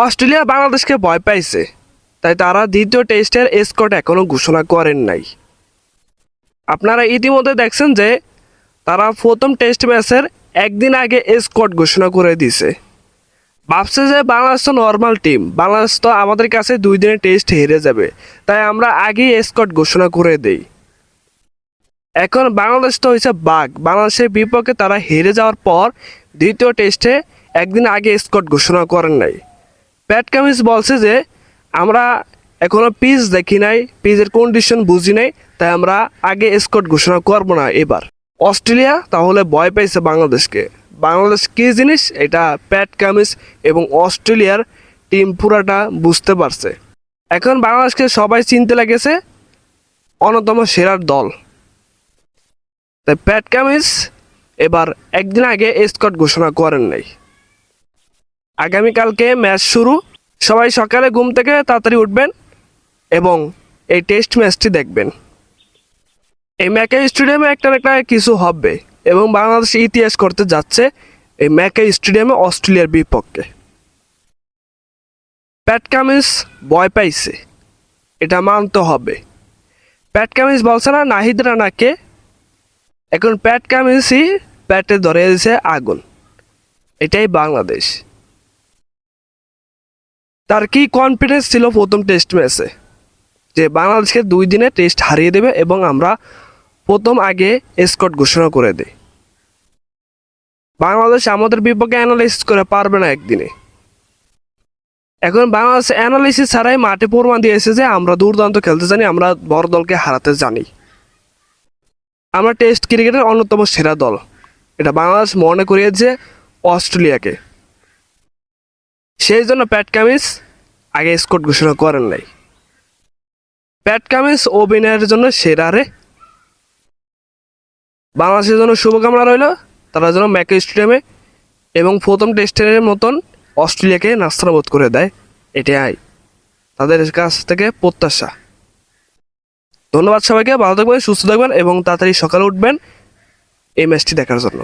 Australia বাংলাদেশকে ভয় পাইছে, তাই তারা দ্বিতীয় টেস্টের স্কোর এখনও ঘোষণা করেন নাই। আপনারা ইতিমধ্যে দেখছেন যে তারা প্রথম টেস্ট ম্যাচের একদিন আগে স্কোর ঘোষণা করে দিছে। ভাবছে যে বাংলাদেশ তো নর্মাল টিম, বাংলাদেশ তো আমাদের কাছে 2 দিনের টেস্ট হেরে যাবে, তাই আমরা আগেই স্কোর ঘোষণা করে দেই। এখন বাংলাদেশ তো হয়েছে বাঘ, বাংলাদেশের বিপক্ষে তারা হেরে যাওয়ার পর দ্বিতীয় টেস্টে একদিন আগে স্কোর ঘোষণা করেন নাই। প্যাট কামিন্স বলছে যে আমরা এখনও পিচ দেখি নাই, পিচের কন্ডিশন বুঝি নাই, তাই আমরা আগে স্কোর ঘোষণা করব না এবার। অস্ট্রেলিয়া তাহলে ভয় পাইছে বাংলাদেশকে। বাংলাদেশ কী জিনিস এটা প্যাট কামিন্স এবং অস্ট্রেলিয়ার টিম পুরাটা বুঝতে পারছে। এখন বাংলাদেশকে সবাই চিনতে লেগেছে অন্যতম সেরার দল। তাই প্যাট কামিন্স এবার একদিন আগে স্কোর ঘোষণা করেন নাই। আগামীকালকে ম্যাচ শুরু, সবাই সকালে ঘুম থেকে তাড়াতাড়ি উঠবেন এবং এই টেস্ট ম্যাচটি দেখবেন। এই ম্যাকাই স্টেডিয়ামে একটা না একটা কিছু হবে এবং বাংলাদেশ ইতিহাস করতে যাচ্ছে এই ম্যাকাই স্টেডিয়ামে অস্ট্রেলিয়ার বিপক্ষে। প্যাট কামিন্স ভয় পাইছে, এটা মানতে হবে। প্যাট কামিন্স বলছে না নাহিদ রানাকে, এখন প্যাট কামিন্সই প্যাটে ধরে দিয়েছে আগুন। এটাই বাংলাদেশ। তার কি কনফিডেন্স ছিল প্রথম টেস্ট ম্যাচে যে বাংলাদেশকে 2 দিনে টেস্ট হারিয়ে দেবে এবং আমরা প্রথম আগে স্কোর ঘোষণা করে দেই। বাংলাদেশ আমাদের বিপক্ষে অ্যানালাইসিস করে পারবে না একদিনে। এখন বাংলাদেশ অ্যানালাইসিস ছাড়াই মাঠে প্রমাণ দিয়েছে যে আমরা দুর্দান্ত খেলতে জানি, আমরা বড় দলকে হারাতে জানি, আমরা টেস্ট ক্রিকেটের অন্যতম সেরা দল। এটা বাংলাদেশ মনে করিয়েছে অস্ট্রেলিয়াকে। সেই জন্য প্যাট কামিন্স আগে স্কোর ঘোষণা করেন নাই। প্যাট কামিন্স অভিনয়ের জন্য সেরা রে। বাংলাদেশের জন্য শুভকামনা রইল, তারা যেন ম্যাকাই স্টেডিয়ামে এবং প্রথম টেস্টের মতন অস্ট্রেলিয়াকে নাস্তানাবোধ করে দেয়, এটাই তাদের কাছ থেকে প্রত্যাশা। ধন্যবাদ সবাইকে, ভালো থাকবেন, সুস্থ থাকবেন এবং তাড়াতাড়ি সকালে উঠবেন এই ম্যাচটি দেখার জন্য।